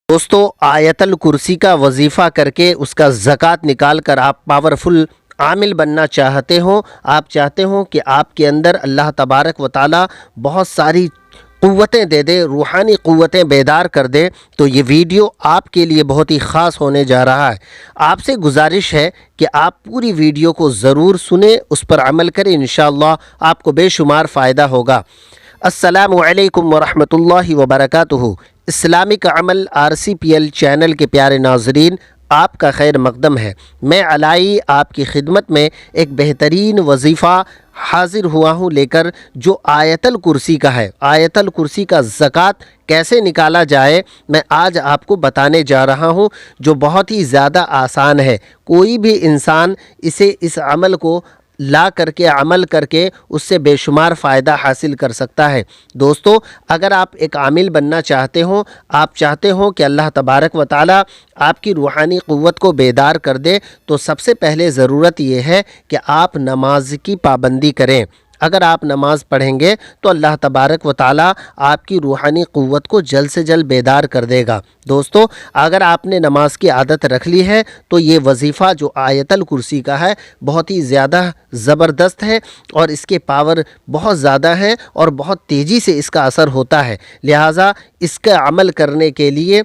दोस्तों, आयतल कुर्सी का वजीफ़ा करके उसका ज़कात निकाल कर आप पावरफुल आमिल बनना चाहते हो। आप चाहते हो कि आपके अंदर अल्लाह तबारक व ताला बहुत सारी क़ुव्वतें दे दे, रूहानी क़ुव्वतें बेदार कर दे, तो ये वीडियो आपके लिए बहुत ही ख़ास होने जा रहा है। आपसे गुजारिश है कि आप पूरी वीडियो को ज़रूर सुने, उस पर अमल करें, इंशाअल्लाह आपको बेशुमार फ़ायदा होगा। अस्सलामु अलैकुम वरहमतुल्लाहि वबरकातुहू। इस्लामिक अमल RCPL चैनल के प्यारे नाज़रीन, आपका खैर मक़दम है। मैं अलाई आपकी खिदमत में एक बेहतरीन वजीफ़ा हाज़िर हुआ हूँ लेकर, जो आयतल कुर्सी का है। आयतल कुर्सी का ज़कात कैसे निकाला जाए, मैं आज आपको बताने जा रहा हूँ, जो बहुत ही ज़्यादा आसान है। कोई भी इंसान इस अमल को ला करके अमल करके उससे बेशुमार फ़ायदा हासिल कर सकता है। दोस्तों, अगर आप एक आमिल बनना चाहते हो, आप चाहते हो कि अल्लाह तबारक व ताला आपकी रूहानी क़ुव्वत को बेदार कर दे, तो सबसे पहले ज़रूरत ये है कि आप नमाज की पाबंदी करें। अगर आप नमाज़ पढ़ेंगे तो अल्लाह तबारक व ताला आपकी रूहानी क़ुव्वत को जल्द से जल्द बेदार कर देगा। दोस्तों, अगर आपने नमाज की आदत रख ली है तो ये वजीफ़ा जो आयतल कुर्सी का है बहुत ही ज़्यादा ज़बरदस्त है और इसके पावर बहुत ज़्यादा है और बहुत तेज़ी से इसका असर होता है। लिहाजा इसका अमल करने के लिए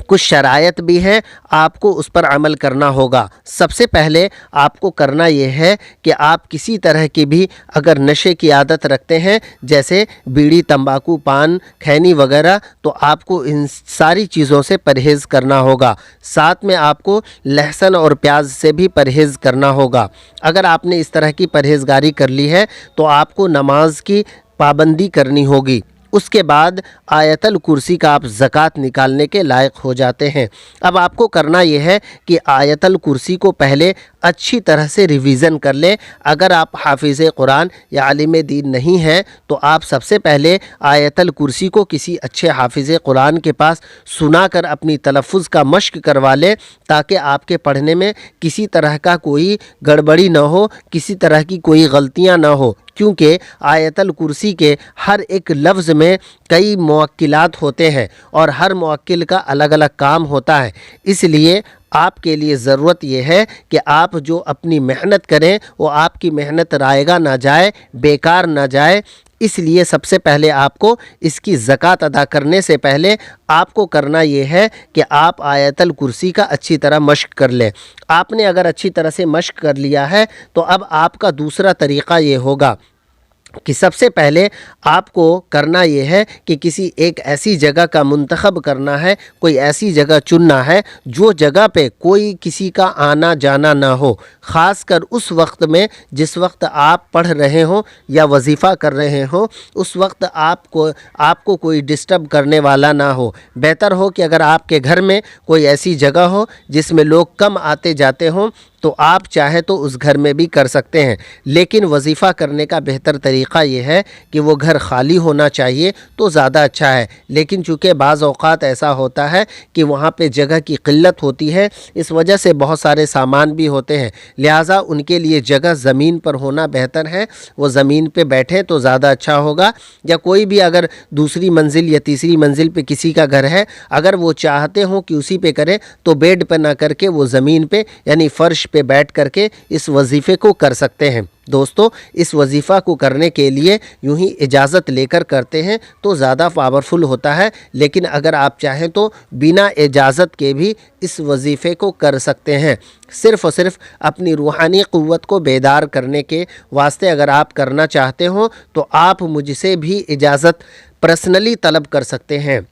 कुछ शरायत भी है, आपको उस पर अमल करना होगा। सबसे पहले आपको करना यह है कि आप किसी तरह की भी अगर नशे की आदत रखते हैं, जैसे बीड़ी, तंबाकू, पान, खैनी वगैरह, तो आपको इन सारी चीज़ों से परहेज़ करना होगा। साथ में आपको लहसुन और प्याज से भी परहेज़ करना होगा। अगर आपने इस तरह की परहेज़गारी कर ली है तो आपको नमाज की पाबंदी करनी होगी। उसके बाद आयतल कुर्सी का आप ज़कात निकालने के लायक हो जाते हैं। अब आपको करना यह है कि आयतल कुर्सी को पहले अच्छी तरह से रिवीज़न कर लें। अगर आप हाफिज़ कुरान या आलिम दीन नहीं हैं तो आप सबसे पहले आयतल कुर्सी को किसी अच्छे हाफिज़ कुरान के पास सुना कर अपनी तलफ़्फ़ुज़ का मश्क करवा लें, ताकि आपके पढ़ने में किसी तरह का कोई गड़बड़ी न हो, किसी तरह की कोई गलतियाँ न हो। क्योंकि आयतल कुर्सी के हर एक लफ्ज़ में कई मुवक्किलात होते हैं और हर मुवक्किल का अलग अलग काम होता है। इसलिए आपके लिए ज़रूरत यह है कि आप जो अपनी मेहनत करें वो आपकी मेहनत रायगा ना जाए, बेकार ना जाए। इसलिए सबसे पहले आपको इसकी ज़कात अदा करने से पहले आपको करना ये है कि आप आयतल कुर्सी का अच्छी तरह मश्क कर लें। आपने अगर अच्छी तरह से मश्क कर लिया है तो अब आपका दूसरा तरीक़ा ये होगा कि सबसे पहले आपको करना ये है कि किसी एक ऐसी जगह का मुंतखब करना है, कोई ऐसी जगह चुनना है जो जगह पे कोई किसी का आना जाना ना हो, ख़ास कर उस वक्त में जिस वक्त आप पढ़ रहे हो या वजीफ़ा कर रहे हो, उस वक्त आपको कोई डिस्टर्ब करने वाला ना हो। बेहतर हो कि अगर आपके घर में कोई ऐसी जगह हो जिसमें लोग कम आते जाते हों तो आप चाहे तो उस घर में भी कर सकते हैं, लेकिन वजीफ़ा करने का बेहतर तरीक़ा ये है कि वो घर खाली होना चाहिए तो ज़्यादा अच्छा है। लेकिन चूँकि बाज़ औक़ात ऐसा होता है कि वहाँ पे जगह की क़िल्लत होती है, इस वजह से बहुत सारे सामान भी होते हैं, लिहाजा उनके लिए जगह ज़मीन पर होना बेहतर है। वो ज़मीन पे बैठें तो ज़्यादा अच्छा होगा। या कोई भी अगर दूसरी मंजिल या तीसरी मंजिल पे किसी का घर है, अगर वो चाहते हों कि उसी पे करें तो बेड पे ना करके वो ज़मीन पे यानी फ़र्श पे बैठ करके इस वजीफ़े को कर सकते हैं। दोस्तों, इस वजीफ़ा को करने के लिए यूं ही इजाज़त लेकर करते हैं तो ज़्यादा पावरफुल होता है, लेकिन अगर आप चाहें तो बिना इजाज़त के भी इस वजीफ़े को कर सकते हैं। सिर्फ़ और सिर्फ अपनी रूहानी क़ुव्वत को बेदार करने के वास्ते अगर आप करना चाहते हो तो आप मुझसे भी इजाज़त पर्सनली तलब कर सकते हैं।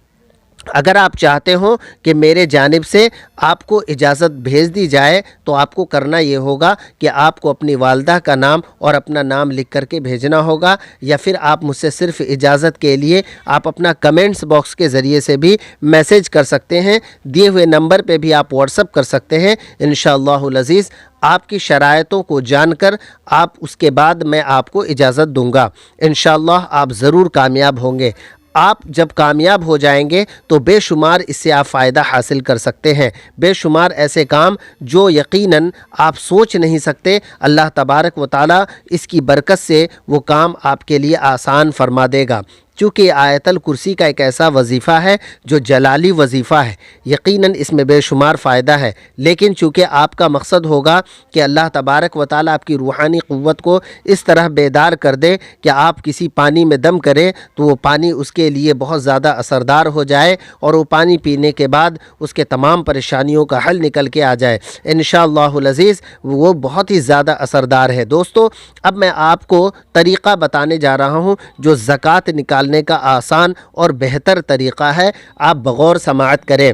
अगर आप चाहते हो कि मेरे जानिब से आपको इजाज़त भेज दी जाए तो आपको करना ये होगा कि आपको अपनी वालदा का नाम और अपना नाम लिख करके भेजना होगा, या फिर आप मुझसे सिर्फ़ इजाज़त के लिए आप अपना कमेंट्स बॉक्स के ज़रिए से भी मैसेज कर सकते हैं। दिए हुए नंबर पे भी आप व्हाट्सअप कर सकते हैं। इंशाअल्लाहुल अज़ीज़ आपकी शरायतों को जानकर आप उसके बाद मैं आपको इजाज़त दूँगा। इंशाअल्लाह आप ज़रूर कामयाब होंगे। आप जब कामयाब हो जाएंगे तो बेशुमार इससे आप फ़ायदा हासिल कर सकते हैं। बेशुमार ऐसे काम जो यकीनन आप सोच नहीं सकते, अल्लाह तबारक व ताला इसकी बरकत से वो काम आपके लिए आसान फरमा देगा। چونکہ آیت الکرسی کا ایک ایسا وظیفہ ہے جو جلالی وظیفہ ہے، یقیناً اس میں بے شمار فائدہ ہے، لیکن چونکہ آپ کا مقصد ہوگا کہ اللہ تبارک و تعالیٰ آپ کی روحانی قوت کو اس طرح بیدار کر دے کہ آپ کسی پانی میں دم کریں تو وہ پانی اس کے لیے بہت زیادہ اثردار ہو جائے اور وہ پانی پینے کے بعد اس کے تمام پریشانیوں کا حل نکل کے آ جائے انشاءاللہ العزیز، وہ بہت ہی زیادہ اثردار ہے۔ دوستو، اب میں آپ کو طریقہ بتانے جا رہا ہوں جو زکوٰۃ نکالنے کا آسان اور بہتر طریقہ ہے، آپ بغور سماعت کریں۔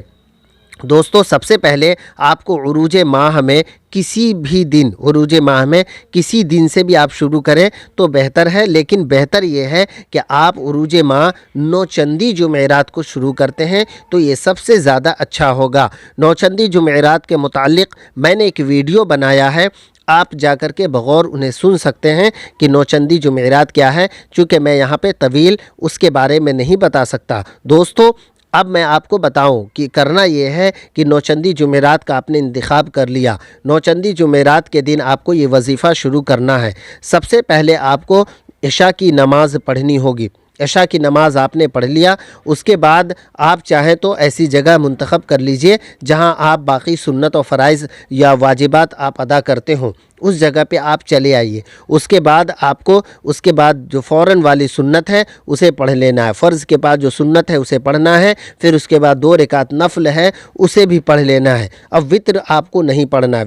دوستو، سب سے پہلے آپ کو عروج ماہ میں کسی بھی دن، عروج ماہ میں کسی دن سے بھی آپ شروع کریں تو بہتر ہے، لیکن بہتر یہ ہے کہ آپ عروج ماہ نوچندی جمعرات کو شروع کرتے ہیں تو یہ سب سے زیادہ اچھا ہوگا۔ نوچندی جمعرات کے متعلق میں نے ایک ویڈیو بنایا ہے، آپ جا کر کے بغور انہیں سن سکتے ہیں کہ نوچندی جمعرات کیا ہے، چونکہ میں یہاں پہ طویل اس کے بارے میں نہیں بتا سکتا۔ دوستو، اب میں آپ کو بتاؤں کہ کرنا یہ ہے کہ نوچندی جمعرات کا آپ نے انتخاب کر لیا، نوچندی جمعرات کے دن آپ کو یہ وظیفہ شروع کرنا ہے۔ سب سے پہلے آپ کو عشاء کی نماز پڑھنی ہوگی۔ عشاء کی نماز آپ نے پڑھ لیا، اس کے بعد آپ چاہیں تو ایسی جگہ منتخب کر لیجئے جہاں آپ باقی سنت و فرائض یا واجبات آپ ادا کرتے ہوں، اس جگہ پہ آپ چلے آئیے۔ اس کے بعد آپ کو اس کے بعد جو فوراً والی سنت ہے اسے پڑھ لینا ہے، فرض کے بعد جو سنت ہے اسے پڑھنا ہے، پھر اس کے بعد 2 رکعت نفل ہے اسے بھی پڑھ لینا ہے۔ اب وتر آپ کو نہیں پڑھنا ہے۔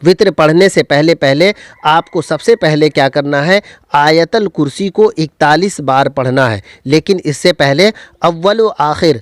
وطر پڑھنے سے پہلے آپ کو سب سے پہلے کیا کرنا ہے، آیت الکرسی کو 41 بار پڑھنا ہے، لیکن اس سے پہلے اول و آخر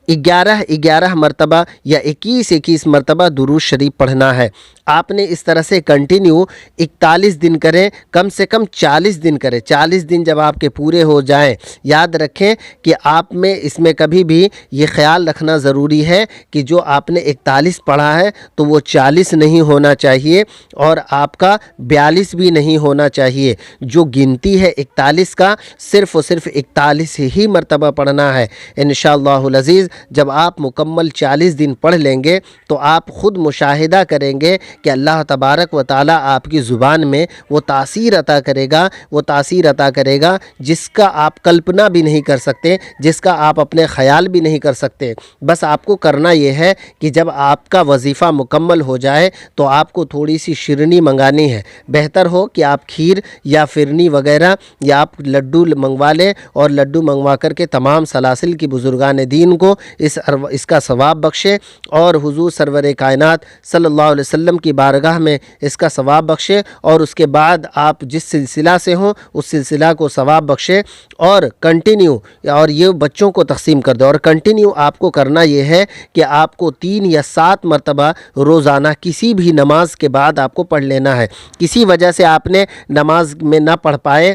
11 مرتبہ یا 21 مرتبہ درود شریف پڑھنا ہے۔ آپ نے اس طرح سے کنٹینیو 41 دن کریں، کم سے کم 40 دن کریں۔ 40 دن جب آپ کے پورے ہو جائیں، یاد رکھیں کہ آپ میں اس میں کبھی بھی یہ خیال رکھنا ضروری ہے کہ جو آپ نے 41 پڑھا ہے تو وہ 40 نہیں ہونا چاہیے اور آپ کا 42 بھی نہیں ہونا چاہیے۔ جو گنتی ہے 41 کا، صرف اور صرف 41 ہی مرتبہ پڑھنا ہے انشاءاللہ العزیز۔ جب آپ مکمل 40 دن پڑھ لیں گے تو آپ خود مشاہدہ کریں گے کہ اللہ تبارک و تعالیٰ آپ کی زبان میں وہ تاثیر عطا کرے گا جس کا آپ کلپنا بھی نہیں کر سکتے، جس کا آپ اپنے خیال بھی نہیں کر سکتے۔ بس آپ کو کرنا یہ ہے کہ جب آپ کا وظیفہ مکمل ہو جائے تو آپ کو تھوڑی سی شیرنی منگانی ہے۔ بہتر ہو کہ آپ کھیر یا فرنی وغیرہ یا آپ لڈو منگوا لیں اور لڈو منگوا کر کے تمام سلاسل کی بزرگان دین کو اس کا ثواب بخشے اور حضور سرور کائنات صلی اللہ علیہ وسلم کی بارگاہ میں اس کا ثواب بخشے، اور اس کے بعد آپ جس سلسلہ سے ہوں اس سلسلہ کو ثواب بخشے اور کنٹینیو، اور یہ بچوں کو تقسیم کر دو، اور کنٹینیو آپ کو کرنا یہ ہے کہ آپ کو 3 یا 7 مرتبہ روزانہ کسی بھی نماز کے بعد آپ کو پڑھ لینا ہے۔ کسی وجہ سے آپ نے نماز میں نہ پڑھ پائے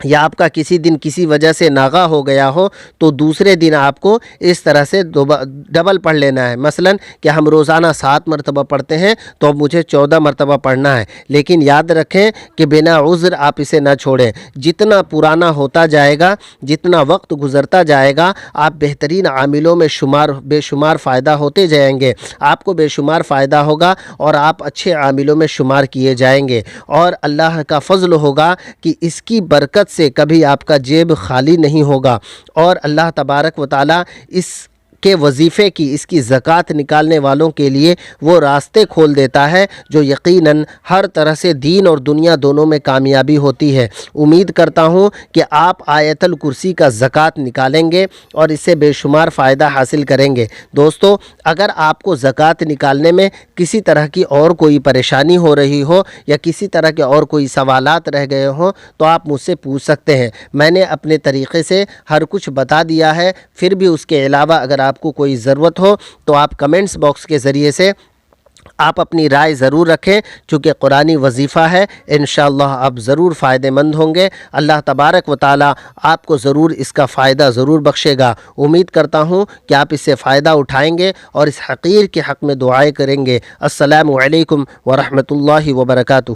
یا آپ کا کسی دن کسی وجہ سے ناغہ ہو گیا ہو تو دوسرے دن آپ کو اس طرح سے ڈبل پڑھ لینا ہے۔ مثلا کہ ہم روزانہ 7 مرتبہ پڑھتے ہیں تو اب مجھے 14 مرتبہ پڑھنا ہے، لیکن یاد رکھیں کہ بنا عذر آپ اسے نہ چھوڑیں۔ جتنا پرانا ہوتا جائے گا، جتنا وقت گزرتا جائے گا، آپ بہترین عاملوں میں بے شمار فائدہ ہوتے جائیں گے، آپ کو بے شمار فائدہ ہوگا اور آپ اچھے عاملوں میں شمار کیے جائیں گے، اور اللہ کا فضل ہوگا کہ اس کی برکت سے کبھی آپ کا جیب خالی نہیں ہوگا، اور اللہ تبارک و تعالیٰ اس کے وظیفے کی، اس کی زکوٰۃ نکالنے والوں کے لیے وہ راستے کھول دیتا ہے جو یقیناً ہر طرح سے دین اور دنیا دونوں میں کامیابی ہوتی ہے۔ امید کرتا ہوں کہ آپ آیت الکرسی کا زکوٰۃ نکالیں گے اور اس سے بے شمار فائدہ حاصل کریں گے۔ دوستو، اگر آپ کو زکوٰۃ نکالنے میں کسی طرح کی اور کوئی پریشانی ہو رہی ہو یا کسی طرح کے اور کوئی سوالات رہ گئے ہوں تو آپ مجھ سے پوچھ سکتے ہیں۔ میں نے اپنے طریقے سے ہر کچھ بتا دیا ہے، پھر بھی اس کے علاوہ اگر آپ کو کوئی ضرورت ہو تو آپ کمنٹس باکس کے ذریعے سے آپ اپنی رائے ضرور رکھیں، چونکہ قرآنی وظیفہ ہے، انشاءاللہ آپ ضرور فائدہ مند ہوں گے۔ اللہ تبارک و تعالیٰ آپ کو ضرور اس کا فائدہ ضرور بخشے گا۔ امید کرتا ہوں کہ آپ اس سے فائدہ اٹھائیں گے اور اس حقیر کے حق میں دعائیں کریں گے۔ السلام علیکم ورحمۃ اللہ وبرکاتہ۔